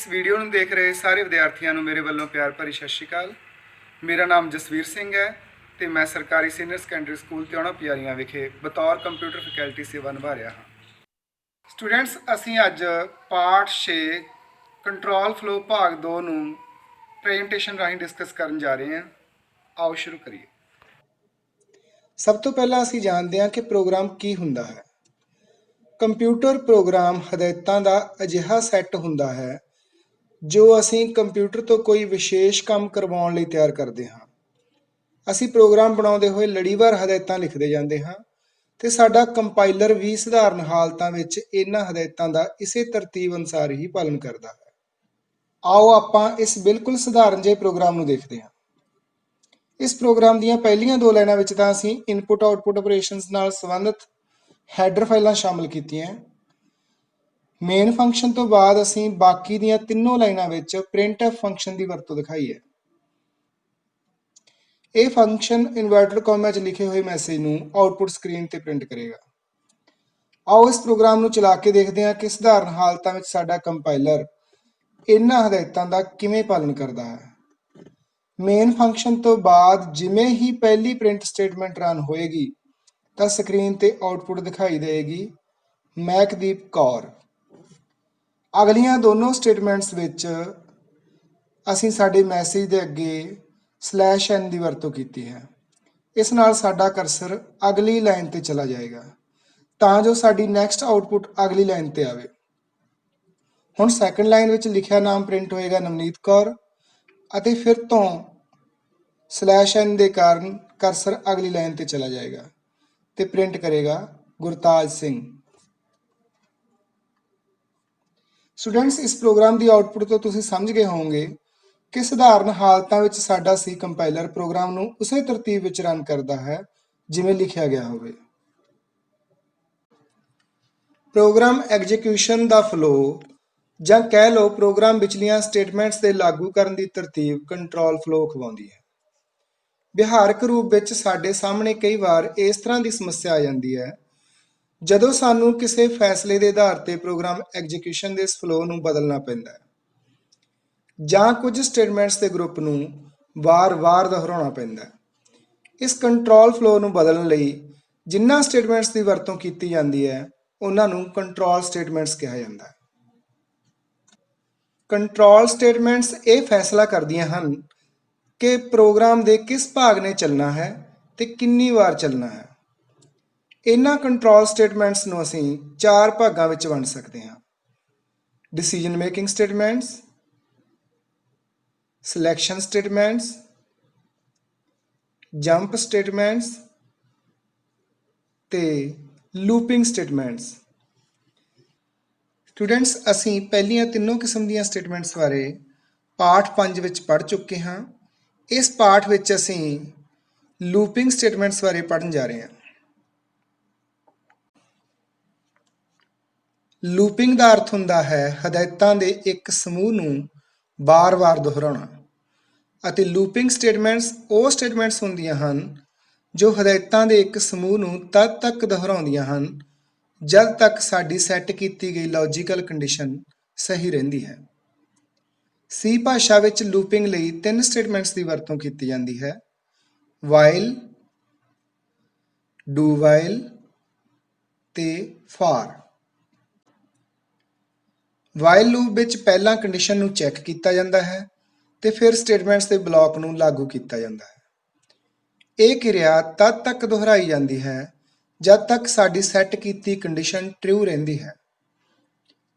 इस वीडियो ਨੂੰ देख रहे सारे विद्यार्थियों ਨੂੰ मेरे ਵੱਲੋਂ प्यार भरी सत श्री अकाल। मेरा नाम जसवीर सिंह है तो मैं सरकारी सीनियर सैकेंडरी स्कूल त्योड़ा प्यारियां विखे बतौर कंप्यूटर फैकल्टी सेवा निभा रहा हाँ। स्टूडेंट्स असी अज पाठ 6 कंट्रोल फ्लो भाग 2 ਨੂੰ प्रेजेंटेशन राਹੀਂ डिस्कस करन जा रहे हैं। आओ शुरू करिए। सब तो पहला असी जानते हैं कि प्रोग्राम की हुंदा है। कंप्यूटर प्रोग्राम हदायतां दा अजिहा सैट हुंदा है जो असी कंप्यूटर तो कोई विशेष काम करवाउण लई तैयार करते हाँ। असी प्रोग्राम बनाउंदे होए लड़ीवार हदायतां लिखते जाते हाँ ते साडा कंपाइलर भी सधारण हालतां विच इन्हां हदायतां दा इसे तरतीब अनुसार ही पालन करता है। आओ आपां इस बिल्कुल सधारण जे प्रोग्राम नूं देखते हैं। इस प्रोग्राम दीयां पहलियां दो लाइनां विच तां असीं इनपुट आउटपुट ऑपरेशनस नाल संबंधित हैडर फाइलां शामिल कीतियां। मेन फंक्शन तो बाद असीं बाकी दीयां तीनों लाइनां विच प्रिंटएफ फंक्शन की वरतों दिखाई है। यह फंक्शन इनवर्टेड कॉमा च लिखे हुए मैसेज नूं आउटपुट स्क्रीन ते प्रिंट करेगा। आओ इस प्रोग्राम नूं चला के देखते हैं कि सधारण हालतां विच साडा कंपाइलर इन्हां हदायतां दा किवें पालन करदा है। मेन फंक्शन तो बाद जिवें ही पहली प्रिंट स्टेटमेंट रन होएगी तां स्क्रीन ते आउटपुट दिखाई देगी महकदीप कौर। अगलियां दोनों स्टेटमेंट्स विच असीं साडे मैसेज दे अगे /n की वरतों की है। इस नाल साडा करसर अगली लाइन ते चला जाएगा तां जो साडी नैक्सट आउटपुट अगली लाइन ते आवे। हुण सैकेंड लाइन विच लिखिया नाम प्रिंट होएगा नवनीत कौर अते फिर तो /n दे कारण करसर अगली लाइन ते चला जाएगा ते प्रिंट करेगा गुरताज सिंह। स्टूडेंट्स इस प्रोग्राम की आउटपुट तो तुसीं समझ गए होंगे कि सधारण हालतां विच साडा सी कंपाइलर प्रोग्राम नूं उसे तरतीब विच रन करता है जिवें लिखिया गया होवे। प्रोग्राम एग्जीक्यूशन दा फ्लो जां कह लो प्रोग्राम विचलियां स्टेटमेंट्स दे लागू करन दी तरतीब कंट्रोल फ्लो खवाउंदी है। ਵਿਹਾਰਕ रूप विच साडे सामने कई बार इस तरह की समस्या आ जाती है ਜਦੋਂ ਸਾਨੂੰ ਕਿਸੇ फैसले के आधार पर प्रोग्राम एग्जीक्यूशन के इस फ्लो ਨੂੰ बदलना पैंदा है ਜਾਂ कुछ स्टेटमेंट्स के ग्रुप ਨੂੰ वार-वार दोहराउणा पैंदा है। इस कंट्रोल फ्लो ਨੂੰ बदलਣ ਲਈ जिन्हां स्टेटमेंट्स की वरतों की जाती है उन्हां ਨੂੰ कंट्रोल स्टेटमेंट्स कहा जाता है। कंट्रोल स्टेटमेंट्स ये फैसला करदियां ਹਨ कि प्रोग्राम के किस भाग ने चलना है तो कितनी बार चलना है। इन्हां कंट्रोल स्टेटमेंट्स नूं असीं 4 भागां विच वंड सकते हैं। Decision making statements, selection statements, jump statements ते लूपिंग स्टेटमेंट्स। स्टूडेंट्स असीं पहलियां तीनों किस्म दीयां स्टेटमेंट्स बारे पाठ 5 विच पढ़ चुके हाँ। इस पाठ विच असीं लूपिंग स्टेटमेंट्स बारे पढ़न जा रहे हैं। लूपिंग का अर्थ हुंदा है हदायतां दे एक समूह नूं बार-बार दोहराउणा ਅਤੇ लूपिंग स्टेटमेंट्स ਉਹ स्टेटमेंट्स ਹੁੰਦੀਆਂ ਹਨ जो ਹਦਾਇਤਾਂ ਦੇ ਇੱਕ ਸਮੂਹ ਨੂੰ ਤਦ ਤੱਕ ਦੁਹਰਾਉਂਦੀਆਂ ਹਨ जद तक ਸਾਡੀ ਸੈੱਟ ਕੀਤੀ ਗਈ ਲੌਜੀਕਲ ਕੰਡੀਸ਼ਨ ਸਹੀ ਰਹਿੰਦੀ ਹੈ। ਸੀ ਭਾਸ਼ਾ ਵਿੱਚ ਲੂਪਿੰਗ ਲਈ 3 ਸਟੇਟਮੈਂਟਸ ਦੀ ਵਰਤੋਂ ਕੀਤੀ ਜਾਂਦੀ ਹੈ: ਵਾਈਲ, ਡੂ ਵਾਈਲ ਤੇ ਫਾਰ। ਵਾਈਲ ਲੂਪ ਵਿੱਚ ਪਹਿਲਾਂ ਕੰਡੀਸ਼ਨ ਨੂੰ ਚੈੱਕ ਕੀਤਾ ਜਾਂਦਾ ਹੈ ਤੇ ਫਿਰ ਸਟੇਟਮੈਂਟਸ ਦੇ ਬਲਾਕ ਨੂੰ ਲਾਗੂ ਕੀਤਾ ਜਾਂਦਾ ਹੈ। ਇਹ ਕਿਰਿਆ ਤਦ ਤੱਕ ਦੁਹਰਾਈ ਜਾਂਦੀ ਹੈ ਜਦ ਤੱਕ ਸਾਡੀ ਸੈੱਟ ਕੀਤੀ ਕੰਡੀਸ਼ਨ ਟਰੂ ਰਹਿੰਦੀ ਹੈ।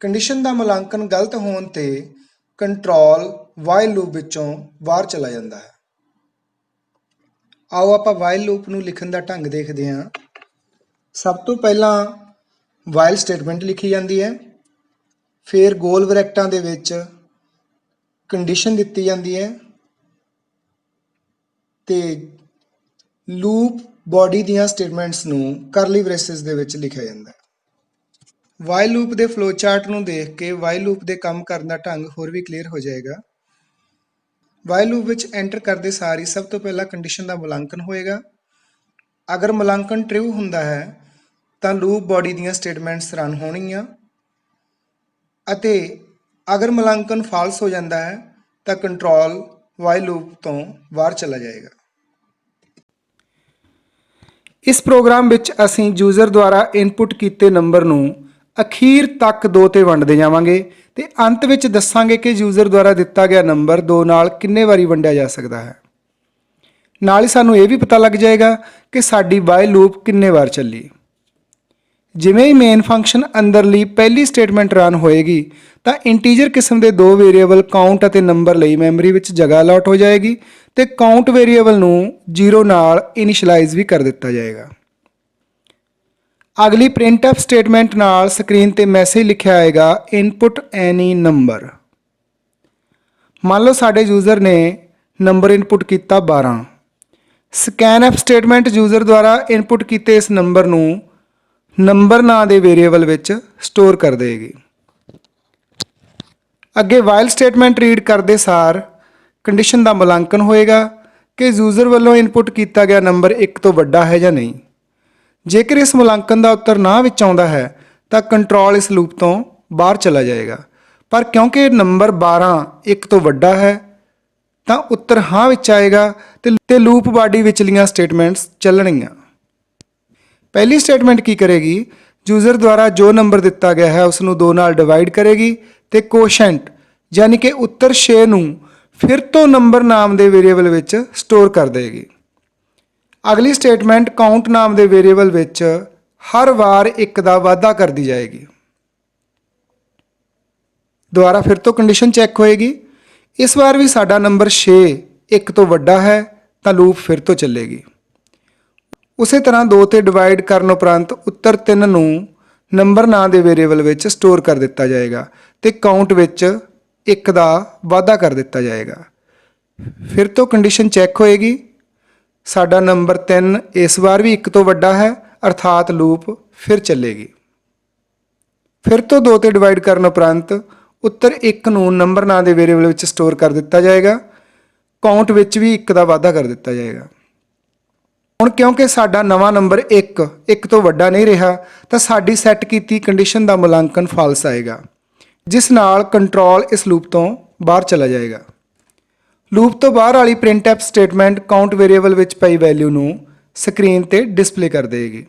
ਕੰਡੀਸ਼ਨ ਦਾ ਮੁਲਾਂਕਣ ਗਲਤ ਹੋਣ ਤੇ ਕੰਟਰੋਲ ਵਾਈਲ ਲੂਪ ਵਿੱਚੋਂ ਬਾਹਰ ਚਲਾ ਜਾਂਦਾ ਹੈ। ਆਓ ਆਪਾਂ ਵਾਈਲ ਲੂਪ ਨੂੰ ਲਿਖਣ ਦਾ ਢੰਗ ਦੇਖਦੇ ਹਾਂ। ਸਭ ਤੋਂ ਪਹਿਲਾਂ ਵਾਈਲ ਸਟੇਟਮੈਂਟ ਲਿਖੀ ਜਾਂਦੀ ਹੈ, ਫਿਰ ਗੋਲ ਬਰੈਕਟਾਂ ਦੇ ਵਿੱਚ ਕੰਡੀਸ਼ਨ ਦਿੱਤੀ ਜਾਂਦੀ ਹੈ ਤੇ ਲੂਪ ਬੋਡੀ ਦੀਆਂ ਸਟੇਟਮੈਂਟਸ ਨੂੰ ਕਰਲੀ ਬ੍ਰੇਸਿਸ ਦੇ ਵਿੱਚ ਲਿਖਿਆ ਜਾਂਦਾ ਹੈ। ਵਾਈਲ ਲੂਪ ਦੇ ਫਲੋ ਚਾਰਟ ਨੂੰ ਦੇਖ ਕੇ ਵਾਈਲ ਲੂਪ ਦੇ ਕੰਮ ਕਰਨ ਦਾ ਢੰਗ ਹੋਰ ਵੀ ਕਲੀਅਰ ਹੋ ਜਾਏਗਾ। ਵਾਈਲ ਲੂਪ ਵਿੱਚ ਐਂਟਰ ਕਰਦੇ ਸਾਰ ਹੀ ਸਭ ਤੋਂ ਪਹਿਲਾਂ ਕੰਡੀਸ਼ਨ ਦਾ ਮੁਲਾਂਕਣ ਹੋਏਗਾ। ਅਗਰ ਮੁਲਾਂਕਣ ਟਰੂ ਹੁੰਦਾ ਹੈ ਤਾਂ ਲੂਪ ਬੋਡੀ ਦੀਆਂ ਸਟੇਟਮੈਂਟਸ ਰਨ ਹੋਣਗੀਆਂ ਅਤੇ ਅਗਰ ਮੁਲਾਂਕਣ ਫਾਲਸ ਹੋ ਜਾਂਦਾ ਹੈ ਤਾਂ ਕੰਟਰੋਲ ਵਾਈਲ ਲੂਪ ਤੋਂ ਬਾਹਰ ਚਲਾ ਜਾਏਗਾ। ਇਸ ਪ੍ਰੋਗਰਾਮ ਵਿੱਚ ਅਸੀਂ ਯੂਜ਼ਰ ਦੁਆਰਾ ਇਨਪੁਟ ਕੀਤੇ ਨੰਬਰ ਨੂੰ ਅਖੀਰ ਤੱਕ 2 ਤੇ ਵੰਡਦੇ ਜਾਵਾਂਗੇ ਤੇ ਅੰਤ ਵਿੱਚ ਦੱਸਾਂਗੇ ਕਿ ਯੂਜ਼ਰ ਦੁਆਰਾ ਦਿੱਤਾ ਗਿਆ ਨੰਬਰ 2 ਨਾਲ ਕਿੰਨੇ ਵਾਰੀ ਵੰਡਿਆ ਜਾ ਸਕਦਾ ਹੈ। ਨਾਲ ਹੀ ਸਾਨੂੰ ਇਹ ਵੀ ਪਤਾ ਲੱਗ ਜਾਏਗਾ ਕਿ ਸਾਡੀ ਵਾਈਲ ਲੂਪ ਕਿੰਨੇ ਵਾਰ ਚੱਲੀ। ਜਿਵੇਂ ਹੀ ਮੇਨ ਫੰਕਸ਼ਨ ਅੰਦਰਲੀ ਪਹਿਲੀ ਸਟੇਟਮੈਂਟ ਰਨ ਹੋਏਗੀ ਤਾਂ ਇੰਟੀਜਰ ਕਿਸਮ ਦੇ 2 ਵੇਰੀਏਬਲ ਕਾਊਂਟ ਅਤੇ ਨੰਬਰ ਲਈ ਮੈਮਰੀ ਵਿੱਚ ਜਗ੍ਹਾ ਅਲਾਟ ਹੋ ਜਾਏਗੀ ਤੇ ਕਾਊਂਟ ਵੇਰੀਏਬਲ ਨੂੰ 0 ਨਾਲ ਇਨੀਸ਼ੀਅਲਾਈਜ਼ ਵੀ ਕਰ ਦਿੱਤਾ ਜਾਏਗਾ। ਅਗਲੀ ਪ੍ਰਿੰਟਫ ਸਟੇਟਮੈਂਟ ਨਾਲ ਸਕਰੀਨ ਤੇ ਮੈਸੇਜ ਲਿਖਿਆ ਆਏਗਾ ਇਨਪੁਟ ਐਨੀ ਨੰਬਰ। ਮੰਨ ਲਓ ਸਾਡੇ ਯੂਜ਼ਰ ਨੇ ਨੰਬਰ ਇਨਪੁਟ ਕੀਤਾ 12। ਸਕੈਨਐਫ ਸਟੇਟਮੈਂਟ ਯੂਜ਼ਰ ਦੁਆਰਾ ਇਨਪੁਟ ਕੀਤੇ ਇਸ ਨੰਬਰ ਨੂੰ ਨੰਬਰ ਨਾਂ ਦੇ ਵੇਰੀਏਬਲ ਵਿੱਚ ਸਟੋਰ ਕਰ ਦੇਗੀ। ਅੱਗੇ ਵਾਈਲ ਸਟੇਟਮੈਂਟ ਰੀਡ ਕਰਦੇ ਸਾਰ ਕੰਡੀਸ਼ਨ ਦਾ ਮੁਲਾਂਕਣ ਹੋਏਗਾ ਕਿ ਯੂਜ਼ਰ ਵੱਲੋਂ ਇਨਪੁਟ ਕੀਤਾ ਗਿਆ ਨੰਬਰ 1 ਤੋਂ ਵੱਡਾ ਹੈ ਜਾਂ ਨਹੀਂ। ਜੇਕਰ ਇਸ ਮੁਲਾਂਕਣ ਦਾ ਉੱਤਰ ਨਾ ਵਿੱਚ ਆਉਂਦਾ ਹੈ ਤਾਂ ਕੰਟਰੋਲ ਇਸ ਲੂਪ ਤੋਂ ਬਾਹਰ ਚਲਾ ਜਾਏਗਾ, ਪਰ ਕਿਉਂਕਿ ਨੰਬਰ 12 1 ਤੋਂ ਵੱਡਾ ਹੈ ਤਾਂ ਉੱਤਰ ਹਾਂ ਵਿੱਚ ਆਏਗਾ ਤੇ ਲੂਪ ਬਾਡੀ ਵਿਚਲੀਆਂ ਸਟੇਟਮੈਂਟਸ ਚੱਲਣਗੀਆਂ। ਪਹਿਲੀ ਸਟੇਟਮੈਂਟ ਕੀ ਕਰੇਗੀ, ਯੂਜ਼ਰ ਦੁਆਰਾ ਜੋ ਨੰਬਰ ਦਿੱਤਾ ਗਿਆ ਹੈ ਉਸ ਨੂੰ 2 ਨਾਲ ਡਿਵਾਈਡ ਕਰੇਗੀ ਤੇ ਕੋਸ਼ੈਂਟ ਯਾਨੀ ਕਿ ਉੱਤਰ 6 ਨੂੰ ਫਿਰ ਤੋਂ ਨੰਬਰ ਨਾਮ ਦੇ ਵੇਰੀਏਬਲ ਵਿੱਚ ਸਟੋਰ ਕਰ ਦੇਗੀ। ਅਗਲੀ ਸਟੇਟਮੈਂਟ ਕਾਊਂਟ ਨਾਮ ਦੇ ਵੇਰੀਏਬਲ ਵਿੱਚ ਹਰ ਵਾਰ 1 ਦਾ ਵਾਧਾ ਕਰਦੀ ਜਾਏਗੀ। ਦੁਬਾਰਾ ਫਿਰ ਤੋਂ ਕੰਡੀਸ਼ਨ ਚੈੱਕ ਹੋਏਗੀ। ਇਸ ਵਾਰ ਵੀ ਸਾਡਾ ਨੰਬਰ 6 1 ਤੋਂ ਵੱਡਾ ਹੈ ਤਾਂ ਲੂਪ ਫਿਰ ਤੋਂ ਚੱਲੇਗੀ। ਉਸੇ ਤਰ੍ਹਾਂ 2 ਤੇ ਡਿਵਾਈਡ ਕਰਨ ਉਪਰੰਤ ਉੱਤਰ 3 ਨੂੰ ਨੰਬਰ ਨਾਂ ਦੇ ਵੇਰੀਏਬਲ ਵਿੱਚ ਸਟੋਰ ਕਰ ਦਿੱਤਾ ਜਾਏਗਾ ਤੇ ਕਾਊਂਟ ਵਿੱਚ 1 ਦਾ ਵਾਧਾ ਕਰ ਦਿੱਤਾ ਜਾਏਗਾ। ਫਿਰ ਤੋਂ ਕੰਡੀਸ਼ਨ ਚੈੱਕ ਹੋਏਗੀ। ਸਾਡਾ ਨੰਬਰ 3 ਇਸ ਵਾਰ ਵੀ 1 ਤੋਂ ਵੱਡਾ ਹੈ ਅਰਥਾਤ ਲੂਪ ਫਿਰ ਚੱਲੇਗੀ। ਫਿਰ ਤੋਂ 2 ਤੇ ਡਿਵਾਈਡ ਕਰਨ ਉਪਰੰਤ ਉੱਤਰ 1 ਨੂੰ ਨੰਬਰ ਨਾਂ ਦੇ ਵੇਰੀਏਬਲ ਵਿੱਚ ਸਟੋਰ ਕਰ ਦਿੱਤਾ ਜਾਏਗਾ। ਕਾਊਂਟ ਵਿੱਚ ਵੀ 1 ਦਾ ਵਾਧਾ ਕਰ ਦਿੱਤਾ ਜਾਏਗਾ। ਹੁਣ ਕਿਉਂਕਿ ਸਾਡਾ ਨਵਾਂ ਨੰਬਰ 1 ਤੋਂ ਵੱਡਾ ਨਹੀਂ ਰਿਹਾ ਤਾਂ ਸਾਡੀ ਸੈੱਟ ਕੀਤੀ ਕੰਡੀਸ਼ਨ ਦਾ ਮੁਲਾਂਕਣ ਫਾਲਸ ਆਏਗਾ, ਜਿਸ ਨਾਲ ਕੰਟਰੋਲ ਇਸ ਲੂਪ ਤੋਂ ਬਾਹਰ ਚਲਾ ਜਾਏਗਾ। ਲੂਪ ਤੋਂ ਬਾਹਰ ਵਾਲੀ ਪ੍ਰਿੰਟਐਫ ਸਟੇਟਮੈਂਟ ਕਾਊਂਟ ਵੇਰੀਏਬਲ ਵਿੱਚ ਪਈ ਵੈਲਿਊ ਨੂੰ ਸਕਰੀਨ ਤੇ ਡਿਸਪਲੇ ਕਰ ਦੇਗੀ,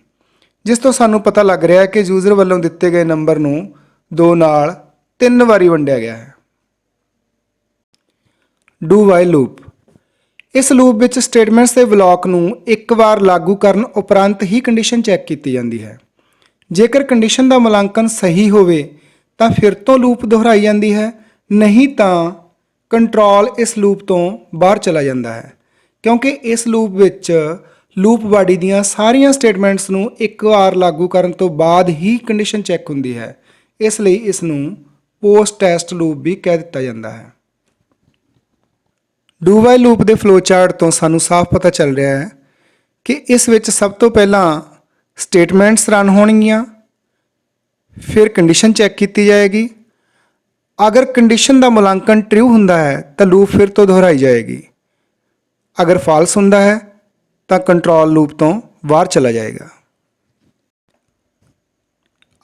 ਜਿਸ ਤੋਂ ਸਾਨੂੰ ਪਤਾ ਲੱਗ ਰਿਹਾ ਹੈ ਕਿ ਯੂਜ਼ਰ ਵੱਲੋਂ ਦਿੱਤੇ ਗਏ ਨੰਬਰ ਨੂੰ 2 ਨਾਲ 3 ਵਾਰੀ ਵੰਡਿਆ ਗਿਆ ਹੈ। Do while loop. ਇਸ ਲੂਪ ਵਿੱਚ ਸਟੇਟਮੈਂਟਸ ਦੇ ਬਲਾਕ ਨੂੰ ਇੱਕ ਵਾਰ ਲਾਗੂ ਕਰਨ ਉਪਰੰਤ ਹੀ ਕੰਡੀਸ਼ਨ ਚੈੱਕ ਕੀਤੀ ਜਾਂਦੀ ਹੈ। ਜੇਕਰ ਕੰਡੀਸ਼ਨ ਦਾ ਮੁਲਾਂਕਣ ਸਹੀ ਹੋਵੇ ਤਾਂ ਫਿਰ ਤੋਂ ਲੂਪ ਦੁਹਰਾਈ ਜਾਂਦੀ ਹੈ, ਨਹੀਂ ਤਾਂ ਕੰਟਰੋਲ ਇਸ ਲੂਪ ਤੋਂ ਬਾਹਰ ਚਲਾ ਜਾਂਦਾ ਹੈ। ਕਿਉਂਕਿ ਇਸ ਲੂਪ ਵਿੱਚ ਲੂਪ ਬਾਡੀ ਦੀਆਂ ਸਾਰੀਆਂ ਸਟੇਟਮੈਂਟਸ ਨੂੰ ਇੱਕ ਵਾਰ ਲਾਗੂ ਕਰਨ ਤੋਂ ਬਾਅਦ ਹੀ ਕੰਡੀਸ਼ਨ ਚੈੱਕ ਹੁੰਦੀ ਹੈ, ਇਸ ਲਈ ਇਸ ਨੂੰ ਪੋਸਟ ਟੈਸਟ ਲੂਪ ਵੀ ਕਹਿ ਦਿੱਤਾ ਜਾਂਦਾ ਹੈ। ਡੂ ਵਾਈਲ ਲੂਪ ਦੇ ਫਲੋ ਚਾਰਟ ਤੋਂ ਸਾਨੂੰ ਸਾਫ਼ ਪਤਾ ਚੱਲ ਰਿਹਾ ਹੈ ਕਿ ਇਸ ਵਿੱਚ ਸਭ ਤੋਂ ਪਹਿਲਾਂ ਸਟੇਟਮੈਂਟਸ ਰਨ ਹੋਣਗੀਆਂ, ਫਿਰ ਕੰਡੀਸ਼ਨ ਚੈੱਕ ਕੀਤੀ ਜਾਏਗੀ। ਅਗਰ ਕੰਡੀਸ਼ਨ ਦਾ ਮੁਲਾਂਕਣ ਟਰੂ ਹੁੰਦਾ ਹੈ ਤਾਂ ਲੂਪ ਫਿਰ ਤੋਂ ਦੁਹਰਾਈ ਜਾਏਗੀ। ਅਗਰ ਫਾਲਸ ਹੁੰਦਾ ਹੈ ਤਾਂ ਕੰਟਰੋਲ ਲੂਪ ਤੋਂ ਬਾਹਰ ਚਲਾ ਜਾਏਗਾ।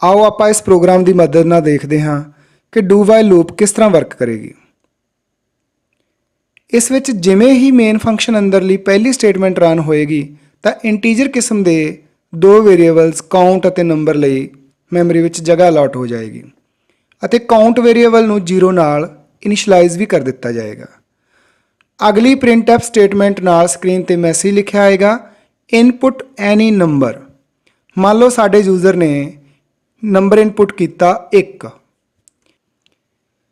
ਆਓ ਆਪਾਂ ਇਸ ਪ੍ਰੋਗਰਾਮ ਦੀ ਮਦਦ ਨਾਲ ਦੇਖਦੇ ਹਾਂ ਕਿ ਡੂ ਵਾਈਲ ਲੂਪ ਕਿਸ ਤਰ੍ਹਾਂ ਵਰਕ ਕਰੇਗੀ। ਇਸ ਵਿੱਚ ਜਿਵੇਂ ਹੀ ਮੇਨ ਫੰਕਸ਼ਨ ਅੰਦਰਲੀ ਪਹਿਲੀ ਸਟੇਟਮੈਂਟ ਰਨ ਹੋਏਗੀ ਤਾਂ ਇੰਟੀਜਰ ਕਿਸਮ ਦੇ 2 ਵੇਰੀਏਬਲਸ ਕਾਊਂਟ ਅਤੇ ਨੰਬਰ ਲਈ ਮੈਮਰੀ ਵਿੱਚ ਜਗ੍ਹਾ ਅਲਾਟ ਹੋ ਜਾਏਗੀ ਅਤੇ ਕਾਊਂਟ ਵੇਰੀਏਬਲ ਨੂੰ 0 ਨਾਲ ਇਨੀਸ਼ੀਅਲਾਈਜ਼ ਵੀ ਕਰ ਦਿੱਤਾ ਜਾਏਗਾ। ਅਗਲੀ ਪ੍ਰਿੰਟਐਫ ਸਟੇਟਮੈਂਟ ਨਾਲ ਸਕਰੀਨ ਤੇ ਮੈਸੇਜ ਲਿਖਿਆ ਆਏਗਾ ਇਨਪੁਟ ਐਨੀ ਨੰਬਰ। ਮੰਨ ਲਓ ਸਾਡੇ ਯੂਜ਼ਰ ਨੇ ਨੰਬਰ ਇਨਪੁਟ ਕੀਤਾ 1।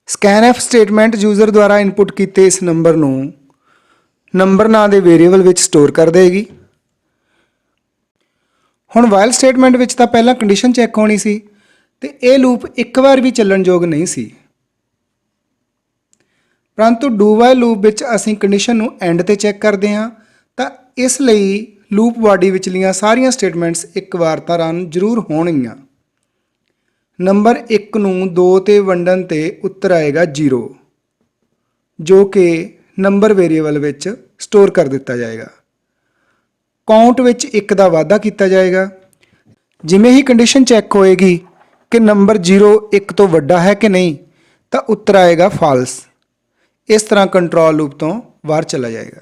ਸਕੈਨਐਫ ਸਟੇਟਮੈਂਟ ਯੂਜ਼ਰ ਦੁਆਰਾ ਇਨਪੁਟ ਕੀਤੇ ਇਸ ਨੰਬਰ ਨੂੰ ਨੰਬਰ ਨਾਂ ਦੇ ਵੇਰੀਏਬਲ ਵਿੱਚ ਸਟੋਰ ਕਰ ਦੇਗੀ। ਹੁਣ ਵਾਈਲ ਸਟੇਟਮੈਂਟ ਵਿੱਚ ਤਾਂ ਪਹਿਲਾਂ ਕੰਡੀਸ਼ਨ ਚੈੱਕ ਹੋਣੀ ਸੀ ਤੇ ਇਹ ਲੂਪ ਇੱਕ ਵਾਰ ਵੀ ਚੱਲਣਯੋਗ ਨਹੀਂ ਸੀ, ਪਰੰਤੂ ਡੂ ਵਾਈਲ ਲੂਪ ਵਿੱਚ ਅਸੀਂ ਕੰਡੀਸ਼ਨ ਨੂੰ ਐਂਡ ਤੇ ਚੈੱਕ ਕਰਦੇ ਹਾਂ ਤਾਂ ਇਸ ਲਈ ਲੂਪ ਬਾਡੀ ਵਿਚਲੀਆਂ ਸਾਰੀਆਂ ਸਟੇਟਮੈਂਟਸ ਇੱਕ ਵਾਰ ਤਾਂ ਰਨ ਜ਼ਰੂਰ ਹੋਣਗੀਆਂ। ਨੰਬਰ 1 ਨੂੰ 2 ਤੇ ਵੰਡਣ ਤੇ ਉੱਤਰ ਆਏਗਾ 0, ਜੋ ਕਿ ਨੰਬਰ ਵੇਰੀਏਬਲ ਵਿੱਚ ਸਟੋਰ ਕਰ ਦਿੱਤਾ ਜਾਏਗਾ। ਕਾਊਂਟ ਵਿੱਚ 1 ਦਾ ਵਾਧਾ ਕੀਤਾ ਜਾਏਗਾ। ਜਿਵੇਂ ਹੀ ਕੰਡੀਸ਼ਨ ਚੈੱਕ ਹੋਏਗੀ ਕਿ ਨੰਬਰ 0 1 ਤੋਂ ਵੱਡਾ ਹੈ ਕਿ ਨਹੀਂ ਤਾਂ ਉੱਤਰ ਆਏਗਾ ਫਾਲਸ। ਇਸ ਤਰ੍ਹਾਂ ਕੰਟਰੋਲ ਲੂਪ ਤੋਂ ਬਾਹਰ ਚਲਾ ਜਾਏਗਾ।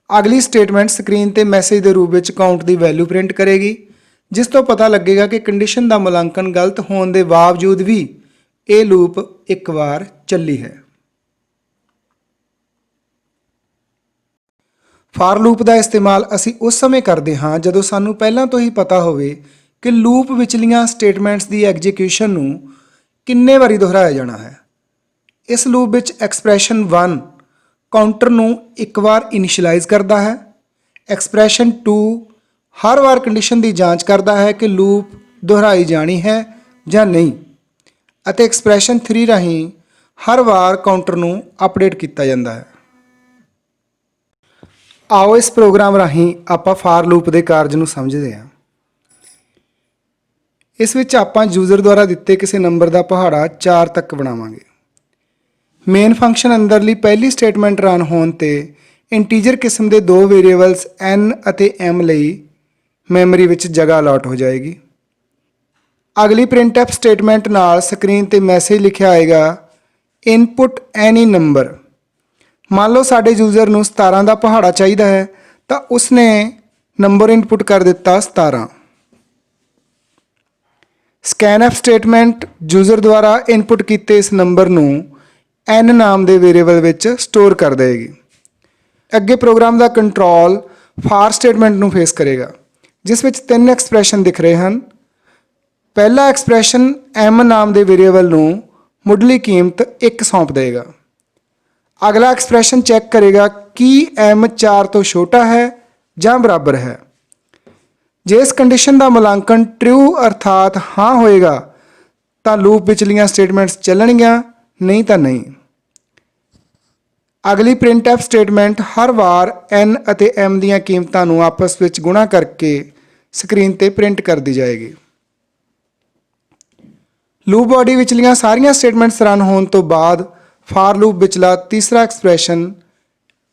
ਅਗਲੀ ਸਟੇਟਮੈਂਟ ਸਕਰੀਨ ਤੇ ਮੈਸੇਜ ਦੇ ਰੂਪ ਵਿੱਚ ਕਾਊਂਟ ਦੀ ਵੈਲਿਊ ਪ੍ਰਿੰਟ ਕਰੇਗੀ, ਜਿਸ ਤੋਂ ਪਤਾ ਲੱਗੇਗਾ ਕਿ ਕੰਡੀਸ਼ਨ ਦਾ ਮੁਲਾਂਕਣ ਗਲਤ ਹੋਣ ਦੇ ਬਾਵਜੂਦ ਵੀ ਇਹ ਲੂਪ ਇੱਕ ਵਾਰ ਚੱਲੀ ਹੈ। ਫਾਰ ਲੂਪ ਦਾ ਇਸਤੇਮਾਲ ਅਸੀਂ ਉਸ ਸਮੇਂ ਕਰਦੇ ਹਾਂ ਜਦੋਂ ਸਾਨੂੰ ਪਹਿਲਾਂ ਤੋਂ ਹੀ ਪਤਾ ਹੋਵੇ ਕਿ ਲੂਪ ਵਿਚਲੀਆਂ ਸਟੇਟਮੈਂਟਸ ਦੀ ਐਗਜ਼ੀਕਿਊਸ਼ਨ ਨੂੰ ਕਿੰਨੇ ਵਾਰੀ ਦੁਹਰਾਇਆ ਜਾਣਾ ਹੈ। ਇਸ ਲੂਪ ਵਿੱਚ ਐਕਸਪ੍ਰੈਸ਼ਨ 1 ਕਾਊਂਟਰ ਨੂੰ ਇੱਕ ਵਾਰ ਇਨੀਸ਼ੀਅਲਾਈਜ਼ ਕਰਦਾ ਹੈ। ਐਕਸਪ੍ਰੈਸ਼ਨ 2 ਹਰ ਵਾਰ ਕੰਡੀਸ਼ਨ ਦੀ ਜਾਂਚ ਕਰਦਾ ਹੈ ਕਿ ਲੂਪ ਦੁਹਰਾਈ ਜਾਣੀ ਹੈ ਜਾਂ ਨਹੀਂ, ਅਤੇ ਐਕਸਪ੍ਰੈਸ਼ਨ 3 ਰਾਹੀਂ ਹਰ ਵਾਰ ਕਾਊਂਟਰ ਨੂੰ ਅਪਡੇਟ ਕੀਤਾ ਜਾਂਦਾ ਹੈ। ਆਓ ਇਸ ਪ੍ਰੋਗਰਾਮ ਰਾਹੀਂ ਆਪਾਂ ਫਾਰ ਲੂਪ ਦੇ ਕਾਰਜ ਨੂੰ ਸਮਝਦੇ ਹਾਂ। ਇਸ ਵਿੱਚ ਆਪਾਂ ਯੂਜ਼ਰ ਦੁਆਰਾ ਦਿੱਤੇ ਕਿਸੇ ਨੰਬਰ ਦਾ ਪਹਾੜਾ 4 ਤੱਕ ਬਣਾਵਾਂਗੇ। ਮੇਨ ਫੰਕਸ਼ਨ ਅੰਦਰਲੀ ਪਹਿਲੀ ਸਟੇਟਮੈਂਟ ਰਨ ਹੋਣ ਤੇ ਇੰਟੀਜਰ ਕਿਸਮ ਦੇ ਦੋ ਵੇਰੀਏਬਲਸ n ਅਤੇ m ਲਈ ਮੈਮਰੀ ਵਿੱਚ ਜਗ੍ਹਾ ਅਲਾਟ ਹੋ ਜਾਏਗੀ। ਅਗਲੀ ਪ੍ਰਿੰਟਐਫ ਸਟੇਟਮੈਂਟ ਨਾਲ ਸਕਰੀਨ ਤੇ ਮੈਸੇਜ ਲਿਖਿਆ ਆਏਗਾ ਇਨਪੁਟ ਐਨੀ ਨੰਬਰ। ਮੰਨ ਲਓ ਸਾਡੇ ਯੂਜ਼ਰ ਨੂੰ 17 ਦਾ ਪਹਾੜਾ ਚਾਹੀਦਾ ਹੈ ਤਾਂ ਉਸਨੇ ਨੰਬਰ ਇਨਪੁਟ ਕਰ ਦਿੱਤਾ 17। ਸਕੈਨਐਫ ਸਟੇਟਮੈਂਟ ਯੂਜ਼ਰ ਦੁਆਰਾ ਇਨਪੁਟ ਕੀਤੇ ਇਸ ਨੰਬਰ ਨੂੰ n ਨਾਮ ਦੇ ਵੇਰੀਏਬਲ ਵਿੱਚ ਸਟੋਰ ਕਰ ਦੇਵੇਗੀ। ਅੱਗੇ ਪ੍ਰੋਗਰਾਮ ਦਾ ਕੰਟਰੋਲ ਫਾਰ ਸਟੇਟਮੈਂਟ ਨੂੰ ਫੇਸ ਕਰੇਗਾ, ਜਿਸ ਵਿੱਚ 3 ਐਕਸਪ੍ਰੈਸ਼ਨ ਦਿਖ ਰਹੇ ਹਨ। ਪਹਿਲਾ ਐਕਸਪ੍ਰੈਸ਼ਨ m ਨਾਮ ਦੇ ਵੇਰੀਏਬਲ ਨੂੰ ਮੁੱਢਲੀ ਕੀਮਤ 1 ਸੌਂਪ ਦੇਗਾ। ਅਗਲਾ ਐਕਸਪ੍ਰੈਸ਼ਨ ਚੈੱਕ ਕਰੇਗਾ ਕਿ m 4 ਤੋਂ ਛੋਟਾ ਹੈ ਜਾਂ ਬਰਾਬਰ ਹੈ। ਜੇ ਇਸ ਕੰਡੀਸ਼ਨ ਦਾ ਮੁਲਾਂਕਣ ਟਰੂ ਅਰਥਾਤ ਹਾਂ ਹੋਏਗਾ ਤਾਂ ਲੂਪ ਵਿਚਲੀਆਂ ਸਟੇਟਮੈਂਟਸ ਚੱਲਣਗੀਆਂ, ਨਹੀਂ ਤਾਂ ਨਹੀਂ। ਅਗਲੀ ਪ੍ਰਿੰਟਐਫ ਸਟੇਟਮੈਂਟ ਹਰ ਵਾਰ n ਅਤੇ m ਦੀਆਂ ਕੀਮਤਾਂ ਨੂੰ ਆਪਸ ਵਿੱਚ ਗੁਣਾ ਕਰਕੇ ਸਕਰੀਨ ਤੇ ਪ੍ਰਿੰਟ ਕਰਦੀ ਜਾਏਗੀ। ਲੂਪ ਬਾਡੀ ਵਿਚਲੀਆਂ ਸਾਰੀਆਂ ਸਟੇਟਮੈਂਟਸ ਰਨ ਹੋਣ ਤੋਂ ਬਾਅਦ ਫਾਰ ਲੂਪ ਵਿਚਲਾ ਤੀਸਰਾ ਐਕਸਪ੍ਰੈਸ਼ਨ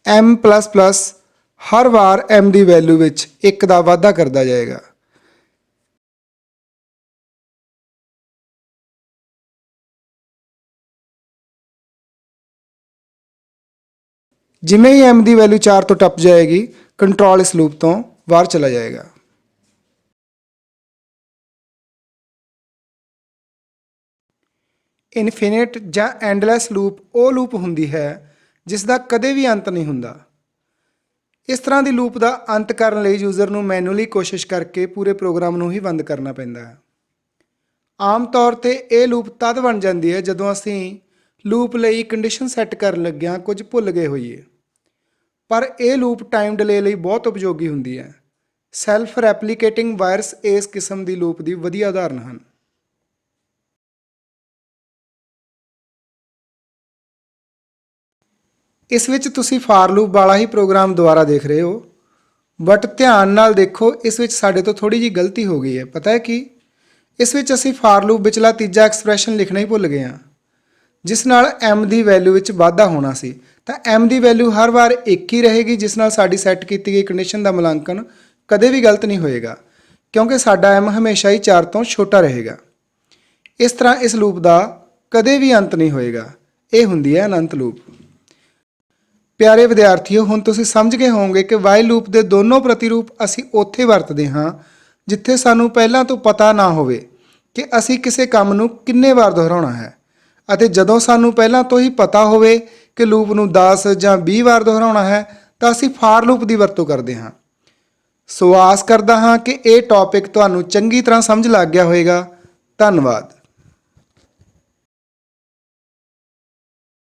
m++ ਹਰ ਵਾਰ m ਦੀ ਵੈਲਿਊ ਵਿੱਚ 1 ਦਾ ਵਾਧਾ ਕਰਦਾ ਜਾਏਗਾ। ਜਿਵੇਂ ਹੀ m ਦੀ ਵੈਲਿਊ 4 ਤੋਂ ਟੱਪ ਜਾਏਗੀ, ਕੰਟਰੋਲ ਇਸ ਲੂਪ ਤੋਂ ਬਾਹਰ ਚਲਾ ਜਾਏਗਾ। ਇਨਫਿਨਿਟ ਜਾਂ ਐਂਡਲੈਸ ਲੂਪ ਉਹ ਲੂਪ ਹੁੰਦੀ ਹੈ ਜਿਸ ਦਾ ਕਦੇ ਵੀ ਅੰਤ ਨਹੀਂ ਹੁੰਦਾ। ਇਸ ਤਰ੍ਹਾਂ ਦੀ ਲੂਪ ਦਾ ਅੰਤ ਕਰਨ ਲਈ ਯੂਜ਼ਰ ਨੂੰ ਮੈਨੂਅਲੀ ਕੋਸ਼ਿਸ਼ ਕਰਕੇ ਪੂਰੇ ਪ੍ਰੋਗਰਾਮ ਨੂੰ ਹੀ ਬੰਦ ਕਰਨਾ ਪੈਂਦਾ ਹੈ। ਆਮ ਤੌਰ ਤੇ ਇਹ ਲੂਪ ਤਦ ਬਣ ਜਾਂਦੀ ਹੈ ਜਦੋਂ ਅਸੀਂ ਲੂਪ ਲਈ ਕੰਡੀਸ਼ਨ ਸੈੱਟ ਕਰਨ ਲੱਗਿਆਂ ਕੁਝ ਭੁੱਲ ਗਏ ਹੋਈਏ। ਪਰ ਇਹ ਲੂਪ ਟਾਈਮ ਡਿਲੇ ਲਈ ਬਹੁਤ ਉਪਯੋਗੀ ਹੁੰਦੀ ਹੈ। ਸੈਲਫ ਰੈਪਲੀਕੇਟਿੰਗ ਵਾਇਰਸ ਇਸ ਕਿਸਮ ਦੀ ਲੂਪ ਦੀ ਵਧੀਆ ਉਦਾਹਰਨ ਹਨ। ਇਸ ਵਿੱਚ ਤੁਸੀਂ ਫਾਰ ਲੂਪ ਵਾਲਾ ਹੀ ਪ੍ਰੋਗਰਾਮ ਦੁਬਾਰਾ ਦੇਖ ਰਹੇ ਹੋ, ਬਟ ਧਿਆਨ ਨਾਲ ਦੇਖੋ, ਇਸ ਵਿੱਚ ਸਾਡੇ ਤੋਂ ਥੋੜੀ ਜਿਹੀ ਗਲਤੀ ਹੋ ਗਈ ਹੈ। ਪਤਾ ਹੈ ਕੀ? ਇਸ ਵਿੱਚ ਅਸੀਂ ਫਾਰ ਲੂਪ ਵਿਚਲਾ ਤੀਜਾ ਐਕਸਪ੍ਰੈਸ਼ਨ ਲਿਖਣਾ ਹੀ ਭੁੱਲ ਗਏ ਹਾਂ, ਜਿਸ ਨਾਲ m ਦੀ ਵੈਲਿਊ ਵਿੱਚ ਵਾਧਾ ਹੋਣਾ ਸੀ। ਤਾਂ m ਦੀ ਵੈਲਿਊ ਹਰ ਵਾਰ 1 ਹੀ ਰਹੇਗੀ, ਜਿਸ ਨਾਲ ਸਾਡੀ ਸੈੱਟ ਕੀਤੀ ਗਈ ਕੰਡੀਸ਼ਨ ਦਾ ਮੁਲਾਂਕਣ ਕਦੇ ਵੀ ਗਲਤ ਨਹੀਂ ਹੋਏਗਾ, ਕਿਉਂਕਿ ਸਾਡਾ m ਹਮੇਸ਼ਾ ਹੀ 4 ਤੋਂ ਛੋਟਾ ਰਹੇਗਾ। ਇਸ ਤਰ੍ਹਾਂ ਇਸ ਲੂਪ ਦਾ ਕਦੇ ਵੀ ਅੰਤ ਨਹੀਂ ਹੋਏਗਾ। ਇਹ ਹੁੰਦੀ ਹੈ ਅਨੰਤ ਲੂਪ। ਪਿਆਰੇ ਵਿਦਿਆਰਥੀਓ, ਹੁਣ ਤੁਸੀਂ ਸਮਝ ਗਏ ਹੋਵੋਗੇ ਕਿ ਵਾਈਲ ਲੂਪ ਦੇ ਦੋਨੋਂ ਪ੍ਰਤੀਰੂਪ ਅਸੀਂ ਉੱਥੇ ਵਰਤਦੇ ਹਾਂ ਜਿੱਥੇ ਸਾਨੂੰ ਪਹਿਲਾਂ ਤੋਂ ਪਤਾ ਨਾ ਹੋਵੇ ਕਿ ਅਸੀਂ ਕਿਸੇ ਕੰਮ ਨੂੰ ਕਿੰਨੇ ਵਾਰ ਦੁਹਰਾਉਣਾ ਹੈ, ਅਤੇ ਜਦੋਂ ਸਾਨੂੰ ਪਹਿਲਾਂ ਤੋਂ ਹੀ ਪਤਾ ਹੋਵੇ ਕਿ ਲੂਪ ਨੂੰ 10 ਜਾਂ 20 ਵਾਰ ਦੁਹਰਾਉਣਾ ਹੈ ਤਾਂ ਅਸੀਂ ਫਾਰ ਲੂਪ ਦੀ ਵਰਤੋਂ ਕਰਦੇ ਹਾਂ। ਸੋ ਆਸ ਕਰਦਾ ਹਾਂ ਕਿ ਇਹ ਟੌਪਿਕ ਤੁਹਾਨੂੰ ਚੰਗੀ ਤਰ੍ਹਾਂ ਸਮਝ ਲੱਗ ਗਿਆ ਹੋਵੇਗਾ। ਧੰਨਵਾਦ।